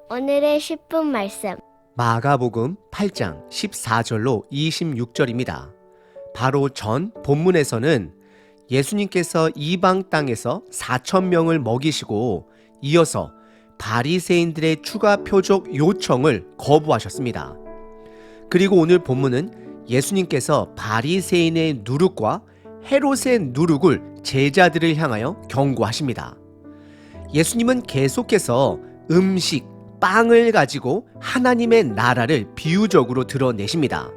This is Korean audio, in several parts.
오늘의 10분 말씀. 마가복음 8장 14절로 26절입니다. 바로 전 본문에서는 예수님께서 이방 땅에서 4,000명을 먹이시고 이어서 바리새인들의 추가 표적 요청을 거부하셨습니다. 그리고 오늘 본문은 예수님께서 바리새인의 누룩과 헤롯의 누룩을 제자들을 향하여 경고하십니다. 예수님은 계속해서 음식, 빵을 가지고 하나님의 나라를 비유적으로 드러내십니다.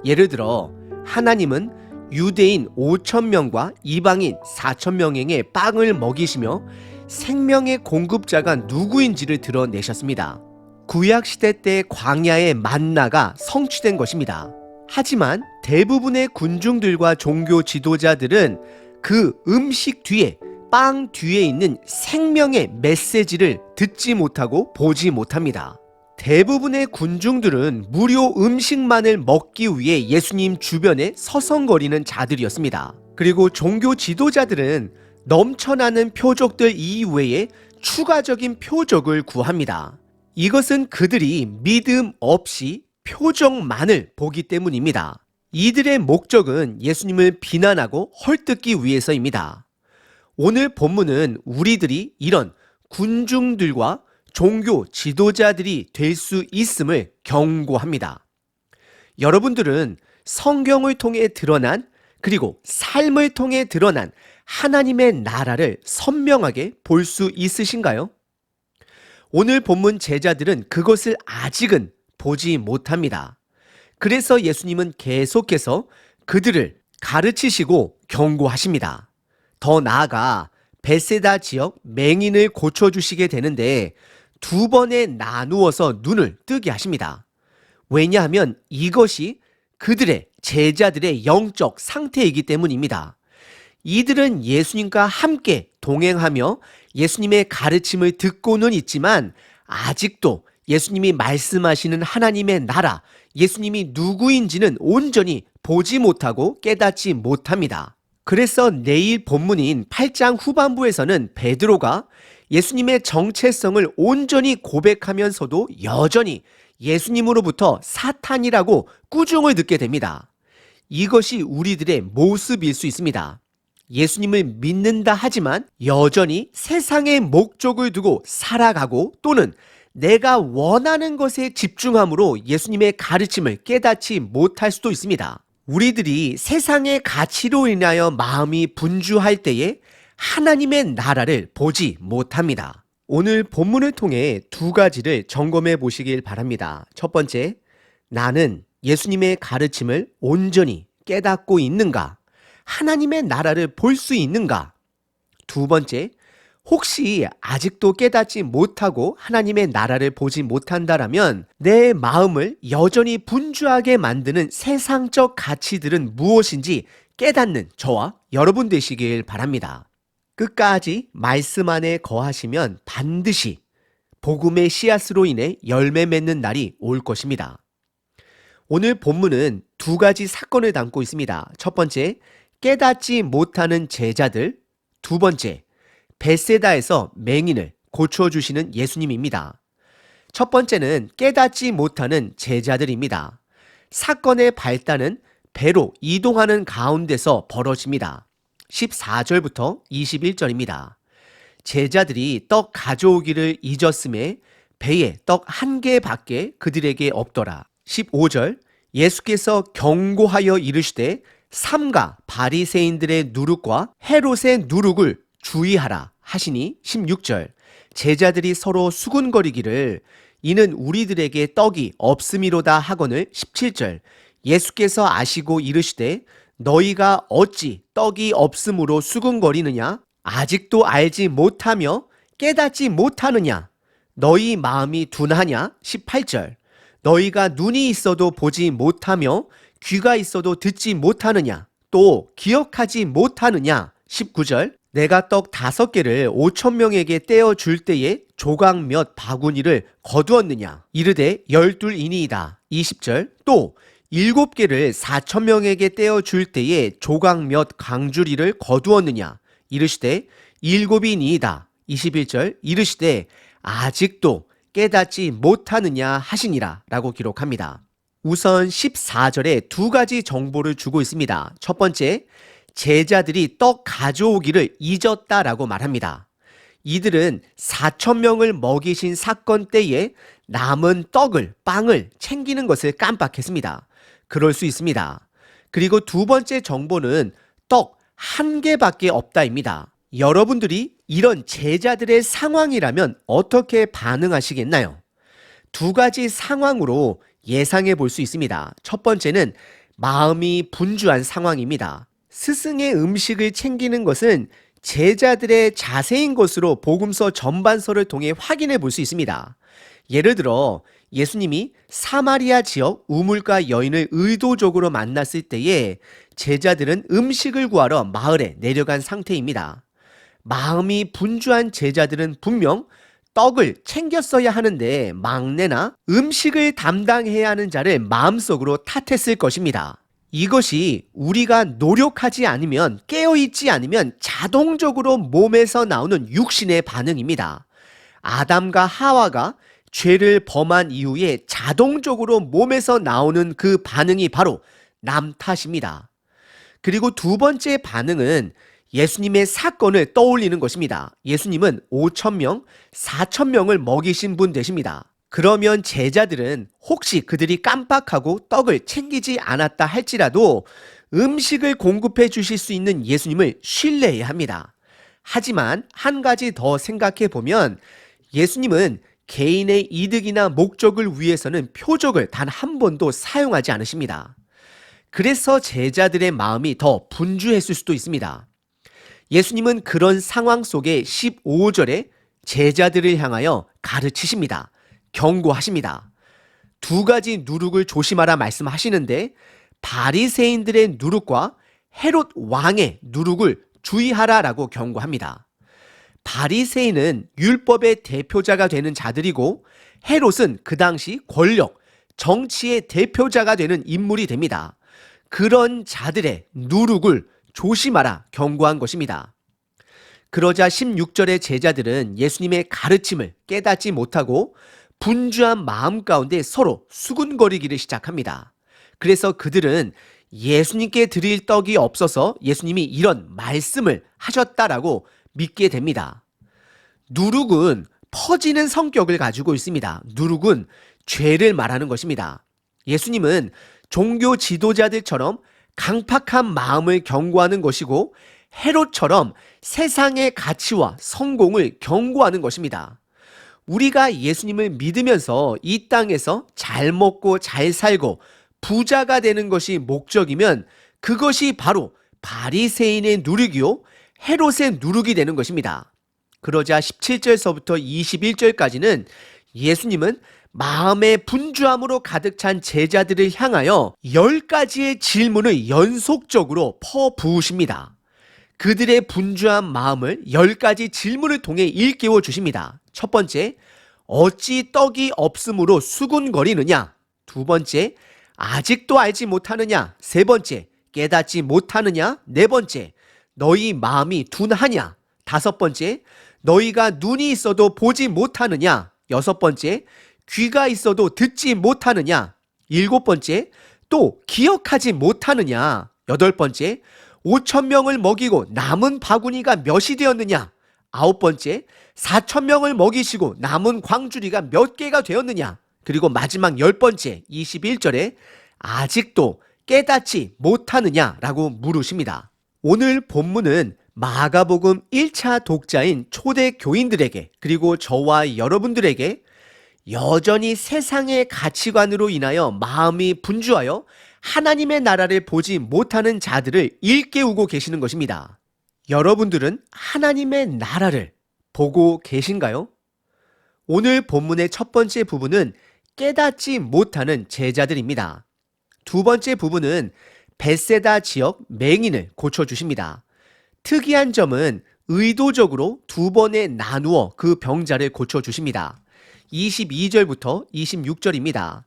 예를 들어 하나님은 유대인 5,000명과 이방인 4,000명에게 빵을 먹이시며 생명의 공급자가 누구인지를 드러내셨습니다. 구약시대 때 광야의 만나가 성취된 것입니다. 하지만 대부분의 군중들과 종교 지도자들은 그 음식 뒤에, 빵 뒤에 있는 생명의 메시지를 듣지 못하고 보지 못합니다. 대부분의 군중들은 무료 음식만을 먹기 위해 예수님 주변에 서성거리는 자들이었습니다. 그리고 종교 지도자들은 넘쳐나는 표적들 이외에 추가적인 표적을 구합니다. 이것은 그들이 믿음 없이 표적만을 보기 때문입니다. 이들의 목적은 예수님을 비난하고 헐뜯기 위해서입니다. 오늘 본문은 우리들이 이런 군중들과 종교 지도자들이 될 수 있음을 경고합니다. 여러분들은 성경을 통해 드러난, 그리고 삶을 통해 드러난 하나님의 나라를 선명하게 볼 수 있으신가요? 오늘 본문 제자들은 그것을 아직은 보지 못합니다. 그래서 예수님은 계속해서 그들을 가르치시고 경고하십니다. 더 나아가 베세다 지역 맹인을 고쳐주시게 되는데 2번에 나누어서 눈을 뜨게 하십니다. 왜냐하면 이것이 그들의 제자들의 영적 상태이기 때문입니다. 이들은 예수님과 함께 동행하며 예수님의 가르침을 듣고는 있지만 아직도 예수님이 말씀하시는 하나님의 나라, 예수님이 누구인지는 온전히 보지 못하고 깨닫지 못합니다. 그래서 내일 본문인 8장 후반부에서는 베드로가 예수님의 정체성을 온전히 고백하면서도 여전히 예수님으로부터 사탄이라고 꾸중을 듣게 됩니다. 이것이 우리들의 모습일 수 있습니다. 예수님을 믿는다 하지만 여전히 세상의 목적을 두고 살아가고 또는 내가 원하는 것에 집중함으로 예수님의 가르침을 깨닫지 못할 수도 있습니다. 우리들이 세상의 가치로 인하여 마음이 분주할 때에 하나님의 나라를 보지 못합니다. 오늘 본문을 통해 2가지를 점검해 보시길 바랍니다. 첫 번째, 나는 예수님의 가르침을 온전히 깨닫고 있는가? 하나님의 나라를 볼 수 있는가? 2번째, 혹시 아직도 깨닫지 못하고 하나님의 나라를 보지 못한다라면 내 마음을 여전히 분주하게 만드는 세상적 가치들은 무엇인지 깨닫는 저와 여러분 되시길 바랍니다. 끝까지 말씀 안에 거하시면 반드시 복음의 씨앗으로 인해 열매 맺는 날이 올 것입니다. 오늘 본문은 2가지 사건을 담고 있습니다. 첫 번째, 깨닫지 못하는 제자들. 2번째, 베세다에서 맹인을 고쳐주시는 예수님입니다. 첫 번째는 깨닫지 못하는 제자들입니다. 사건의 발단은 배로 이동하는 가운데서 벌어집니다. 14절부터 21절입니다. 제자들이 떡 가져오기를 잊었음에 배에 떡 1개밖에 그들에게 없더라. 15절, 예수께서 경고하여 이르시되 삼가 바리새인들의 누룩과 헤롯의 누룩을 주의하라 하시니 16절, 제자들이 서로 수군거리기를 이는 우리들에게 떡이 없음이로다 하거늘 17절, 예수께서 아시고 이르시되 너희가 어찌 떡이 없음으로 수군거리느냐? 아직도 알지 못하며 깨닫지 못하느냐? 너희 마음이 둔하냐? 18절, 너희가 눈이 있어도 보지 못하며 귀가 있어도 듣지 못하느냐? 또 기억하지 못하느냐? 19절, 내가 떡 5개를 5,000명에게 떼어 줄 때에 조각 몇 바구니를 거두었느냐? 이르되 12이니이다. 20절, 또 7개를 4,000명에게 떼어 줄 때에 조각 몇 강주리를 거두었느냐? 이르시되 7이니이다. 21절, 이르시되 아직도 깨닫지 못하느냐 하시니라 라고 기록합니다. 우선 14절에 두 가지 정보를 주고 있습니다. 첫 번째, 제자들이 떡 가져오기를 잊었다라고 말합니다. 이들은 4,000명을 먹이신 사건 때에 남은 빵을 챙기는 것을 깜빡했습니다. 그럴 수 있습니다. 그리고 두 번째 정보는 떡 한 개밖에 없다입니다. 여러분들이 이런 제자들의 상황이라면 어떻게 반응하시겠나요? 두 가지 상황으로 예상해 볼 수 있습니다. 첫 번째는 마음이 분주한 상황입니다. 스승의 음식을 챙기는 것은 제자들의 자세인 것으로 복음서 전반서를 통해 확인해 볼 수 있습니다. 예를 들어 예수님이 사마리아 지역 우물가 여인을 의도적으로 만났을 때에 제자들은 음식을 구하러 마을에 내려간 상태입니다. 마음이 분주한 제자들은 분명 떡을 챙겼어야 하는데 막내나 음식을 담당해야 하는 자를 마음속으로 탓했을 것입니다. 이것이 우리가 노력하지 않으면, 깨어있지 않으면 자동적으로 몸에서 나오는 육신의 반응입니다. 아담과 하와가 죄를 범한 이후에 자동적으로 몸에서 나오는 그 반응이 바로 남 탓입니다. 그리고 두 번째 반응은 예수님의 사건을 떠올리는 것입니다. 예수님은 5,000명, 4,000명을 먹이신 분 되십니다. 그러면 제자들은 혹시 그들이 깜빡하고 떡을 챙기지 않았다 할지라도 음식을 공급해 주실 수 있는 예수님을 신뢰해야 합니다. 하지만 한 가지 더 생각해 보면 예수님은 개인의 이득이나 목적을 위해서는 표적을 단 한 번도 사용하지 않으십니다. 그래서 제자들의 마음이 더 분주했을 수도 있습니다. 예수님은 그런 상황 속에 15절에 제자들을 향하여 가르치십니다. 경고하십니다. 두 가지 누룩을 조심하라 말씀하시는데 바리새인들의 누룩과 헤롯 왕의 누룩을 주의하라라고 경고합니다. 바리새인은 율법의 대표자가 되는 자들이고 헤롯은 그 당시 권력, 정치의 대표자가 되는 인물이 됩니다. 그런 자들의 누룩을 조심하라 경고한 것입니다. 그러자 16절의 제자들은 예수님의 가르침을 깨닫지 못하고 분주한 마음 가운데 서로 수군거리기를 시작합니다. 그래서 그들은 예수님께 드릴 떡이 없어서 예수님이 이런 말씀을 하셨다라고 믿게 됩니다. 누룩은 퍼지는 성격을 가지고 있습니다. 누룩은 죄를 말하는 것입니다. 예수님은 종교 지도자들처럼 강팍한 마음을 경고하는 것이고 헤롯처럼 세상의 가치와 성공을 경고하는 것입니다. 우리가 예수님을 믿으면서 이 땅에서 잘 먹고 잘 살고 부자가 되는 것이 목적이면 그것이 바로 바리새인의 누룩이요 헤롯의 누룩이 되는 것입니다. 그러자 17절서부터 21절까지는 예수님은 마음의 분주함으로 가득 찬 제자들을 향하여 10가지의 질문을 연속적으로 퍼부으십니다. 그들의 분주한 마음을 10가지 질문을 통해 일깨워 주십니다. 첫 번째, 어찌 떡이 없으므로 수군거리느냐? 두 번째, 아직도 알지 못하느냐? 세 번째, 깨닫지 못하느냐? 네 번째, 너희 마음이 둔하냐? 다섯 번째, 너희가 눈이 있어도 보지 못하느냐? 여섯 번째, 귀가 있어도 듣지 못하느냐? 일곱 번째, 또 기억하지 못하느냐? 여덟 번째, 5,000명을 먹이고 남은 바구니가 몇이 되었느냐? 아홉 번째, 4,000명을 먹이시고 남은 광주리가 몇 개가 되었느냐? 그리고 마지막 10번째, 21절에 아직도 깨닫지 못하느냐라고 물으십니다. 오늘 본문은 마가복음 1차 독자인 초대 교인들에게 그리고 저와 여러분들에게 여전히 세상의 가치관으로 인하여 마음이 분주하여 하나님의 나라를 보지 못하는 자들을 일깨우고 계시는 것입니다. 여러분들은 하나님의 나라를 보고 계신가요? 오늘 본문의 첫 번째 부분은 깨닫지 못하는 제자들입니다. 두 번째 부분은 벳세다 지역 맹인을 고쳐주십니다. 특이한 점은 의도적으로 두 번에 나누어 그 병자를 고쳐주십니다. 22절부터 26절입니다.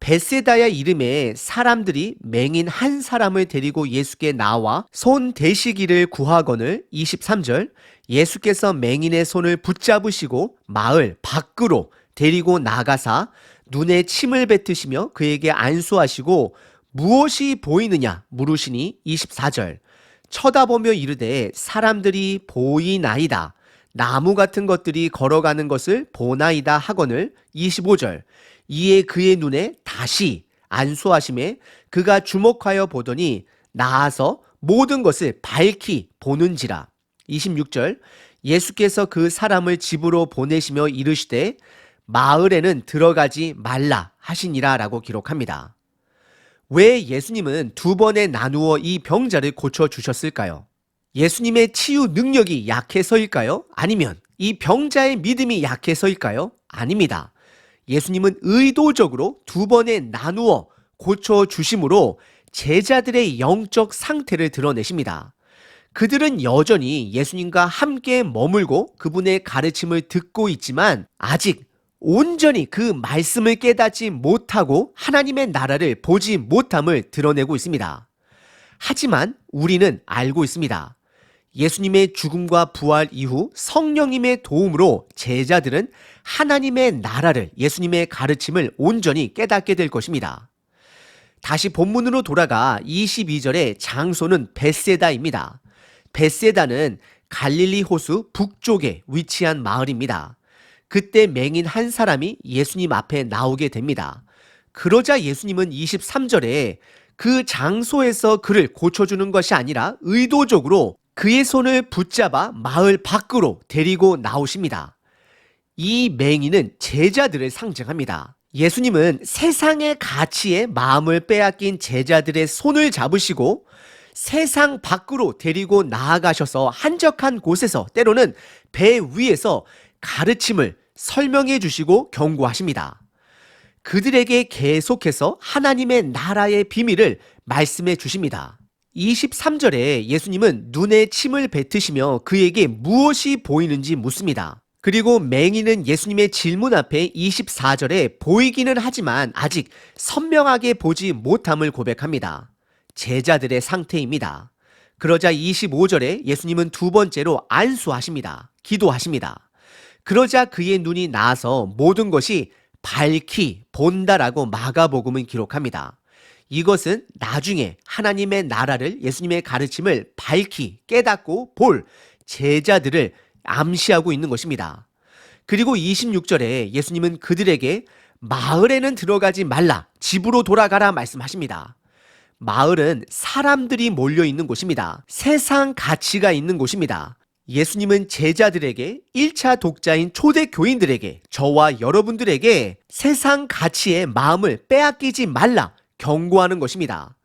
벳세다의 이름에 사람들이 맹인 한 사람을 데리고 예수께 나와 손 대시기를 구하거늘 23절 예수께서 맹인의 손을 붙잡으시고 마을 밖으로 데리고 나가사 눈에 침을 뱉으시며 그에게 안수하시고 무엇이 보이느냐 물으시니 24절 쳐다보며 이르되 사람들이 보이나이다. 나무 같은 것들이 걸어가는 것을 보나이다 하거늘 25절 이에 그의 눈에 다시 안수하심에 그가 주목하여 보더니 나아서 모든 것을 밝히 보는지라. 26절 예수께서 그 사람을 집으로 보내시며 이르시되 마을에는 들어가지 말라 하시니라 라고 기록합니다. 왜 예수님은 두 번에 나누어 이 병자를 고쳐주셨을까요? 예수님의 치유 능력이 약해서일까요? 아니면 이 병자의 믿음이 약해서일까요? 아닙니다. 예수님은 의도적으로 두 번에 나누어 고쳐주심으로 제자들의 영적 상태를 드러내십니다. 그들은 여전히 예수님과 함께 머물고 그분의 가르침을 듣고 있지만 아직 온전히 그 말씀을 깨닫지 못하고 하나님의 나라를 보지 못함을 드러내고 있습니다. 하지만 우리는 알고 있습니다. 예수님의 죽음과 부활 이후 성령님의 도움으로 제자들은 하나님의 나라를 예수님의 가르침을 온전히 깨닫게 될 것입니다. 다시 본문으로 돌아가 22절의 장소는 벳세다입니다. 벳세다는 갈릴리 호수 북쪽에 위치한 마을입니다. 그때 맹인 한 사람이 예수님 앞에 나오게 됩니다. 그러자 예수님은 23절에 그 장소에서 그를 고쳐주는 것이 아니라 의도적으로 그의 손을 붙잡아 마을 밖으로 데리고 나오십니다. 이 맹인은 제자들을 상징합니다. 예수님은 세상의 가치에 마음을 빼앗긴 제자들의 손을 잡으시고 세상 밖으로 데리고 나아가셔서 한적한 곳에서 때로는 배 위에서 가르침을 설명해 주시고 경고하십니다. 그들에게 계속해서 하나님의 나라의 비밀을 말씀해 주십니다. 23절에 예수님은 눈에 침을 뱉으시며 그에게 무엇이 보이는지 묻습니다. 그리고 맹인은 예수님의 질문 앞에 24절에 보이기는 하지만 아직 선명하게 보지 못함을 고백합니다. 제자들의 상태입니다. 그러자 25절에 예수님은 두 번째로 안수하십니다. 기도하십니다. 그러자 그의 눈이 나아서 모든 것이 밝히 본다라고 마가복음은 기록합니다. 이것은 나중에 하나님의 나라를 예수님의 가르침을 밝히 깨닫고 볼 제자들을 암시하고 있는 것입니다. 그리고 26절에 예수님은 그들에게 마을에는 들어가지 말라, 집으로 돌아가라 말씀하십니다. 마을은 사람들이 몰려 있는 곳입니다. 세상 가치가 있는 곳입니다. 예수님은 제자들에게 1차 독자인 초대 교인들에게 저와 여러분들에게 세상 가치에 마음을 빼앗기지 말라 경고하는 것입니다.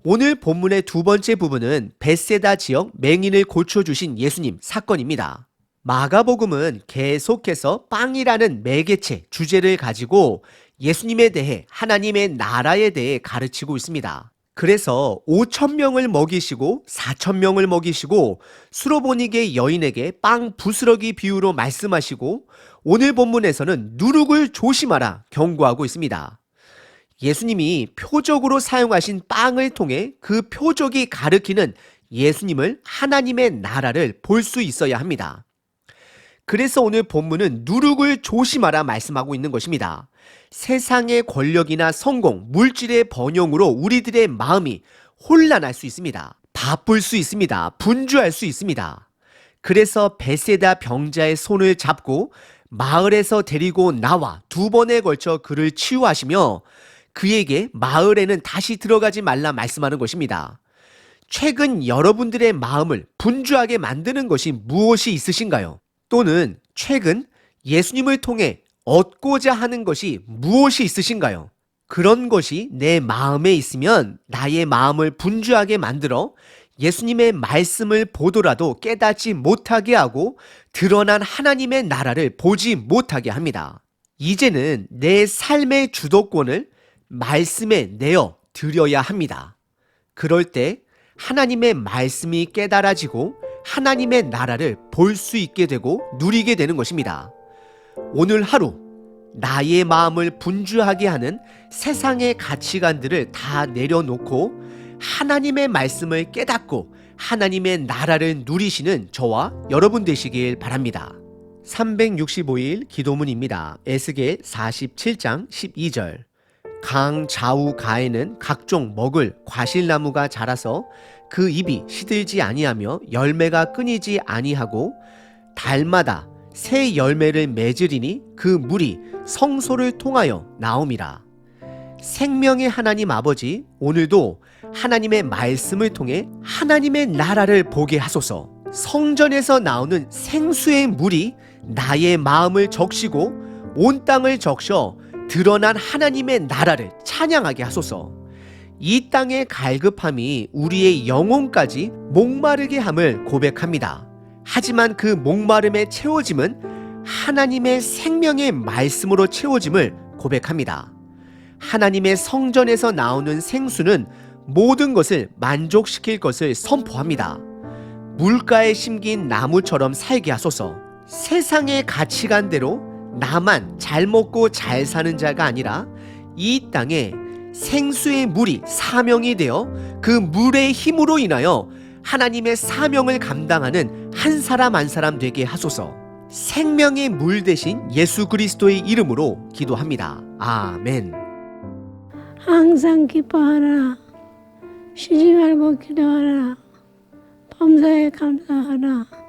오늘 본문의 두 번째 부분은 벳세다 지역 맹인을 고쳐주신 예수님 사건입니다. 마가복음은 계속해서 빵이라는 매개체 주제를 가지고 예수님에 대해 하나님의 나라에 대해 가르치고 있습니다. 그래서 5,000명을 먹이시고 4,000명을 먹이시고 수로보니게 여인에게 빵 부스러기 비유로 말씀하시고 오늘 본문에서는 누룩을 조심하라 경고하고 있습니다. 예수님이 표적으로 사용하신 빵을 통해 그 표적이 가리키는 예수님을 하나님의 나라를 볼 수 있어야 합니다. 그래서 오늘 본문은 누룩을 조심하라 말씀하고 있는 것입니다. 세상의 권력이나 성공, 물질의 번영으로 우리들의 마음이 혼란할 수 있습니다. 바쁠 수 있습니다. 분주할 수 있습니다. 그래서 벳세다 병자의 손을 잡고 마을에서 데리고 나와 두 번에 걸쳐 그를 치유하시며 그에게 마을에는 다시 들어가지 말라 말씀하는 것입니다. 최근 여러분들의 마음을 분주하게 만드는 것이 무엇이 있으신가요? 또는 최근 예수님을 통해 얻고자 하는 것이 무엇이 있으신가요? 그런 것이 내 마음에 있으면 나의 마음을 분주하게 만들어 예수님의 말씀을 보더라도 깨닫지 못하게 하고 드러난 하나님의 나라를 보지 못하게 합니다. 이제는 내 삶의 주도권을 말씀에 내어 드려야 합니다. 그럴 때 하나님의 말씀이 깨달아지고 하나님의 나라를 볼 수 있게 되고 누리게 되는 것입니다. 오늘 하루 나의 마음을 분주하게 하는 세상의 가치관들을 다 내려놓고 하나님의 말씀을 깨닫고 하나님의 나라를 누리시는 저와 여러분 되시길 바랍니다. 365일 기도문입니다. 에스겔 47장 12절. 강 좌우 가에는 각종 먹을 과실나무가 자라서 그 잎이 시들지 아니하며 열매가 끊이지 아니하고 달마다 새 열매를 맺으리니 그 물이 성소를 통하여 나옴이라. 생명의 하나님 아버지, 오늘도 하나님의 말씀을 통해 하나님의 나라를 보게 하소서. 성전에서 나오는 생수의 물이 나의 마음을 적시고 온 땅을 적셔 드러난 하나님의 나라를 찬양하게 하소서. 이 땅의 갈급함이 우리의 영혼까지 목마르게 함을 고백합니다. 하지만 그 목마름의 채워짐은 하나님의 생명의 말씀으로 채워짐을 고백합니다. 하나님의 성전에서 나오는 생수는 모든 것을 만족시킬 것을 선포합니다. 물가에 심긴 나무처럼 살게 하소서. 세상의 가치관대로 나만 잘 먹고 잘 사는 자가 아니라 이 땅에 생수의 물이 사명이 되어 그 물의 힘으로 인하여 하나님의 사명을 감당하는 한 사람 한 사람 되게 하소서. 생명의 물 대신 예수 그리스도의 이름으로 기도합니다. 아멘. 항상 기뻐하라. 쉬지 말고 기도하라. 범사에 감사하라.